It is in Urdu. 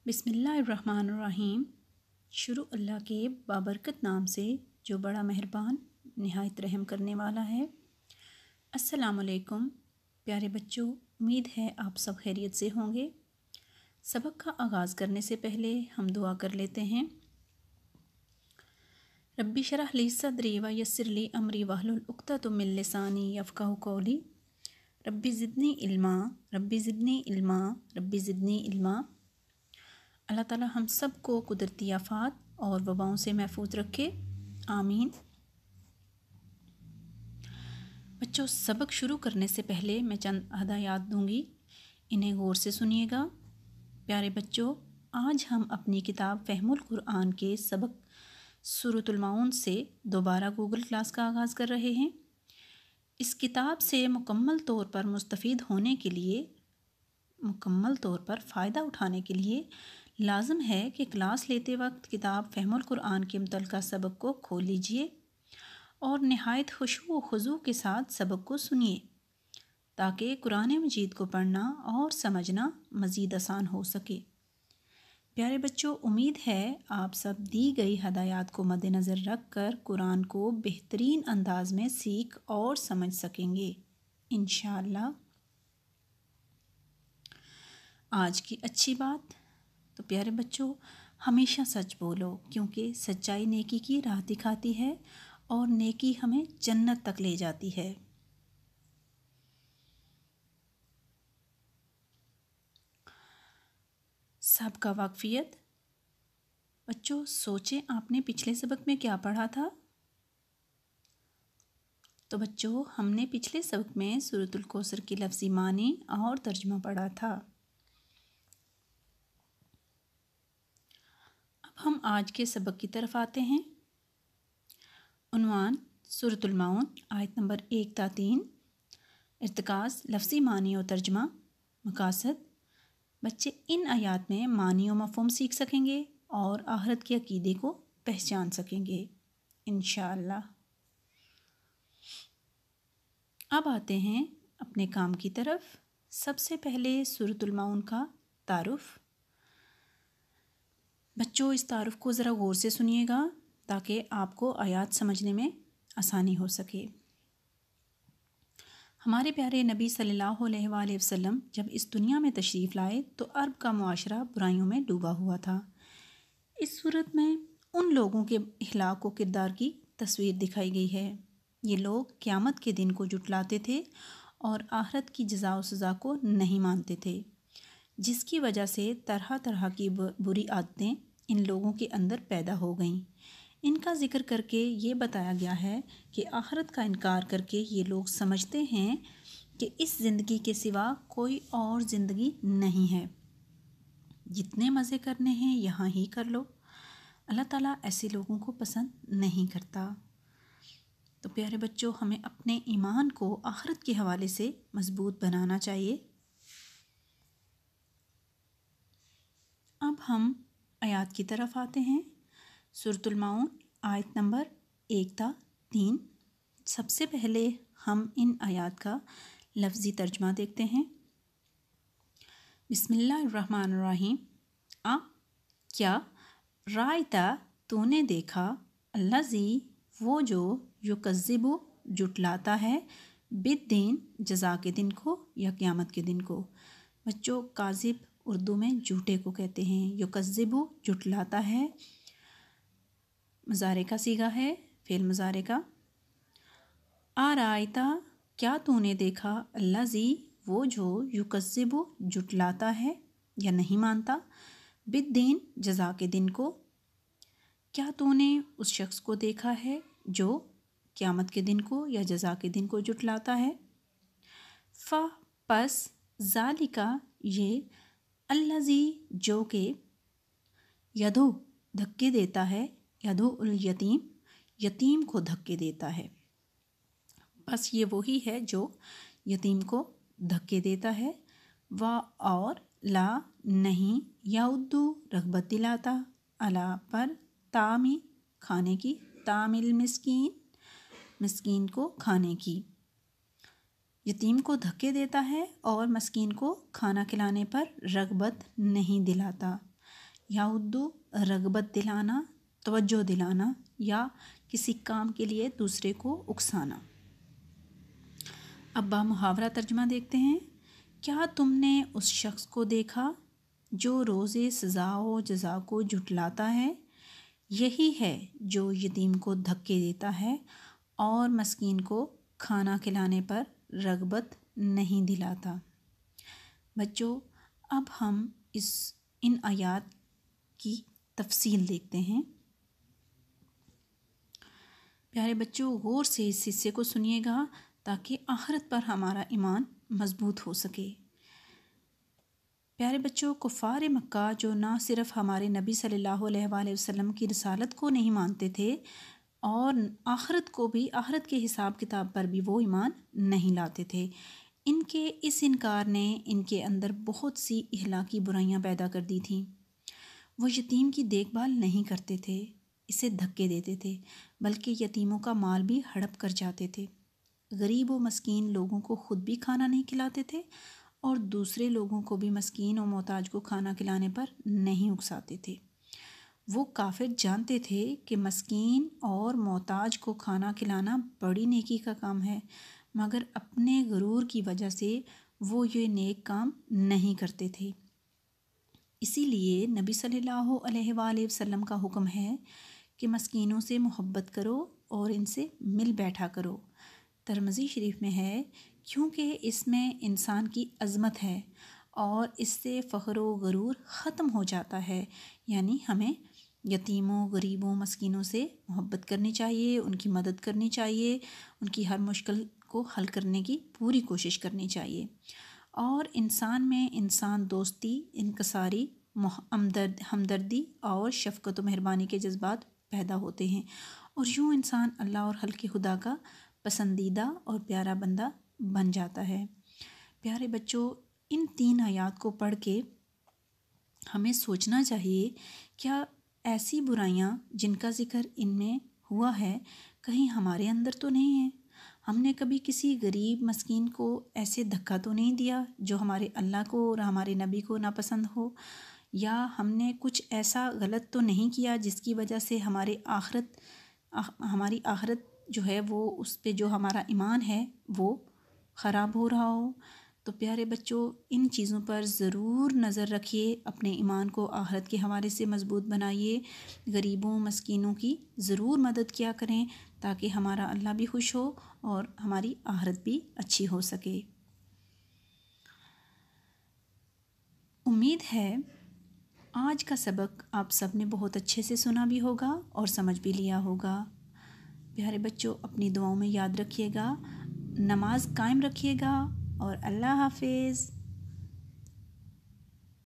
بسم اللہ الرحمن الرحیم۔ شروع اللہ کے بابرکت نام سے جو بڑا مہربان نہایت رحم کرنے والا ہے۔ السلام علیکم پیارے بچوں، امید ہے آپ سب خیریت سے ہوں گے۔ سبق کا آغاز کرنے سے پہلے ہم دعا کر لیتے ہیں۔ ربی شرح لی صدری ویسر لی امری واحلل عقدۃ من لسانی یفقہوا قولی۔ ربی زدنی علما، ربی زدنی علما، ربی زدنی علما۔ اللہ تعالیٰ ہم سب کو قدرتی آفات اور وباؤں سے محفوظ رکھے، آمین۔ بچوں، سبق شروع کرنے سے پہلے میں چند ہدایات دوں گی، انہیں غور سے سنیے گا۔ پیارے بچوں، آج ہم اپنی کتاب فہم القرآن کے سبق سورۃ المعون سے دوبارہ گوگل کلاس کا آغاز کر رہے ہیں۔ اس کتاب سے مکمل طور پر مستفید ہونے کے لیے، مکمل طور پر فائدہ اٹھانے کے لیے لازم ہے کہ کلاس لیتے وقت کتاب فہم القرآن کے متعلقہ سبق کو کھول لیجئے اور نہایت خشوع و خضوع کے ساتھ سبق کو سنیے تاکہ قرآن مجید کو پڑھنا اور سمجھنا مزید آسان ہو سکے۔ پیارے بچوں، امید ہے آپ سب دی گئی ہدایات کو مد نظر رکھ کر قرآن کو بہترین انداز میں سیکھ اور سمجھ سکیں گے انشاءاللہ۔ آج کی اچھی بات، تو پیارے بچوں، ہمیشہ سچ بولو کیونکہ سچائی نیکی کی راہ دکھاتی ہے اور نیکی ہمیں جنت تک لے جاتی ہے۔ سابقہ واقفیت۔ بچوں سوچیں، آپ نے پچھلے سبق میں کیا پڑھا تھا؟ تو بچوں، ہم نے پچھلے سبق میں سورۃ الکوثر کی لفظی معنی اور ترجمہ پڑھا تھا۔ ہم آج کے سبق کی طرف آتے ہیں۔ عنوان: سورۃ المعون، آیت نمبر 1 تا 3۔ ارتکاز: لفظی معنی و ترجمہ۔ مقاصد: بچے ان آیات میں معنی و مفہوم سیکھ سکیں گے اور آخرت کے عقیدے کو پہچان سکیں گے انشاءاللہ۔ اب آتے ہیں اپنے کام کی طرف۔ سب سے پہلے سورۃ المعون کا تعارف۔ بچوں اس تعارف کو ذرا غور سے سنیے گا تاکہ آپ کو آیات سمجھنے میں آسانی ہو سکے۔ ہمارے پیارے نبی صلی اللہ علیہ وآلہ وسلم جب اس دنیا میں تشریف لائے تو عرب کا معاشرہ برائیوں میں ڈوبا ہوا تھا۔ اس صورت میں ان لوگوں کے اخلاق و کردار کی تصویر دکھائی گئی ہے۔ یہ لوگ قیامت کے دن کو جھٹلاتے تھے اور آخرت کی جزا و سزا کو نہیں مانتے تھے، جس کی وجہ سے طرح طرح کی بری عادتیں ان لوگوں کے اندر پیدا ہو گئیں۔ ان کا ذکر کر کے یہ بتایا گیا ہے کہ آخرت کا انکار کر کے یہ لوگ سمجھتے ہیں کہ اس زندگی کے سوا کوئی اور زندگی نہیں ہے، جتنے مزے کرنے ہیں یہاں ہی کر لو۔ اللہ تعالیٰ ایسے لوگوں کو پسند نہیں کرتا۔ تو پیارے بچوں، ہمیں اپنے ایمان کو آخرت کے حوالے سے مضبوط بنانا چاہیے۔ اب ہم آیات کی طرف آتے ہیں۔ سورۃ المعون، آیت نمبر 1 تا 3۔ سب سے پہلے ہم ان آیات کا لفظی ترجمہ دیکھتے ہیں۔ بسم اللہ الرحمن الرحیم۔ کیا رائتا تو نے دیکھا، الذی وہ جو یکذب جھٹلاتا ہے، بالدین جزا کے دن کو یا قیامت کے دن کو۔ بچوں کاذب اردو میں جھوٹے کو کہتے ہیں۔ یکذب جھٹلاتا ہے، مضارع کا صیغہ ہے، فعل مضارع کا۔ آرائتا کیا تو نے دیکھا، الذی وہ جو یکذب جھٹلاتا ہے یا نہیں مانتا، بالدین جزا کے دن کو۔ کیا تو نے اس شخص کو دیکھا ہے جو قیامت کے دن کو یا جزا کے دن کو جھٹلاتا ہے؟ پس ذالک یہ، الذی جو کہ، یدعو دھکے دیتا ہے، یدعو الیتیم یتیم کو دھکے دیتا ہے۔ بس یہ وہی ہے جو یتیم کو دھکے دیتا ہے۔ اور لا نہیں، یعدو رغبت دلاتا، علی پر، طعامی کھانے کی، طعام المسکین مسکین کو کھانے کی۔ یتیم کو دھکے دیتا ہے اور مسکین کو کھانا کھلانے پر رغبت نہیں دلاتا۔ یا اردو رغبت دلانا، توجہ دلانا یا کسی کام کے لیے دوسرے کو اکسانا۔ اب محاورہ ترجمہ دیکھتے ہیں۔ کیا تم نے اس شخص کو دیکھا جو روز سزا و جزا کو جھٹلاتا ہے؟ یہی ہے جو یتیم کو دھکے دیتا ہے اور مسکین کو کھانا کھلانے پر رغبت نہیں دلاتا۔ بچوں، اب ہم ان آیات کی تفصیل دیکھتے ہیں۔ پیارے بچوں، غور سے اس حصے کو سنیے گا تاکہ آخرت پر ہمارا ایمان مضبوط ہو سکے۔ پیارے بچوں، کفار مکہ جو نہ صرف ہمارے نبی صلی اللہ علیہ وآلہ وسلم کی رسالت کو نہیں مانتے تھے اور آخرت کو بھی، آخرت کے حساب کتاب پر بھی وہ ایمان نہیں لاتے تھے، ان کے اس انکار نے ان کے اندر بہت سی اخلاقی برائیاں پیدا کر دی تھیں۔ وہ یتیم کی دیکھ بھال نہیں کرتے تھے، اسے دھکے دیتے تھے، بلکہ یتیموں کا مال بھی ہڑپ کر جاتے تھے۔ غریب و مسکین لوگوں کو خود بھی کھانا نہیں کھلاتے تھے اور دوسرے لوگوں کو بھی مسکین و محتاج کو کھانا کھلانے پر نہیں اکساتے تھے۔ وہ کافر جانتے تھے کہ مسکین اور محتاج کو کھانا کھلانا بڑی نیکی کا کام ہے، مگر اپنے غرور کی وجہ سے وہ یہ نیک کام نہیں کرتے تھے۔ اسی لیے نبی صلی اللہ علیہ وآلہ وسلم کا حکم ہے کہ مسکینوں سے محبت کرو اور ان سے مل بیٹھا کرو۔ ترمذی شریف میں ہے، کیونکہ اس میں انسان کی عظمت ہے اور اس سے فخر و غرور ختم ہو جاتا ہے۔ یعنی ہمیں یتیموں، غریبوں، مسکینوں سے محبت کرنی چاہیے، ان کی مدد کرنی چاہیے، ان کی ہر مشکل کو حل کرنے کی پوری کوشش کرنی چاہیے۔ اور انسان میں انسان دوستی، انکساری، ہمدردی اور شفقت و مہربانی کے جذبات پیدا ہوتے ہیں، اور یوں انسان اللہ اور خلق خدا کا پسندیدہ اور پیارا بندہ بن جاتا ہے۔ پیارے بچوں، ان 3 آیات کو پڑھ کے ہمیں سوچنا چاہیے، کیا ایسی برائیاں جن کا ذکر ان میں ہوا ہے کہیں ہمارے اندر تو نہیں ہیں؟ ہم نے کبھی کسی غریب مسکین کو ایسے دھکا تو نہیں دیا جو ہمارے اللہ کو اور ہمارے نبی کو ناپسند ہو؟ یا ہم نے کچھ ایسا غلط تو نہیں کیا جس کی وجہ سے ہماری آخرت جو ہے وہ، اس پہ جو ہمارا ایمان ہے وہ خراب ہو رہا ہو؟ تو پیارے بچوں، ان چیزوں پر ضرور نظر رکھیے، اپنے ایمان کو آخرت کے حوالے سے مضبوط بنائیے، غریبوں مسکینوں کی ضرور مدد کیا کریں تاکہ ہمارا اللہ بھی خوش ہو اور ہماری آخرت بھی اچھی ہو سکے۔ امید ہے آج کا سبق آپ سب نے بہت اچھے سے سنا بھی ہوگا اور سمجھ بھی لیا ہوگا۔ پیارے بچوں، اپنی دعاؤں میں یاد رکھیے گا، نماز قائم رکھیے گا اور اللہ حافظ۔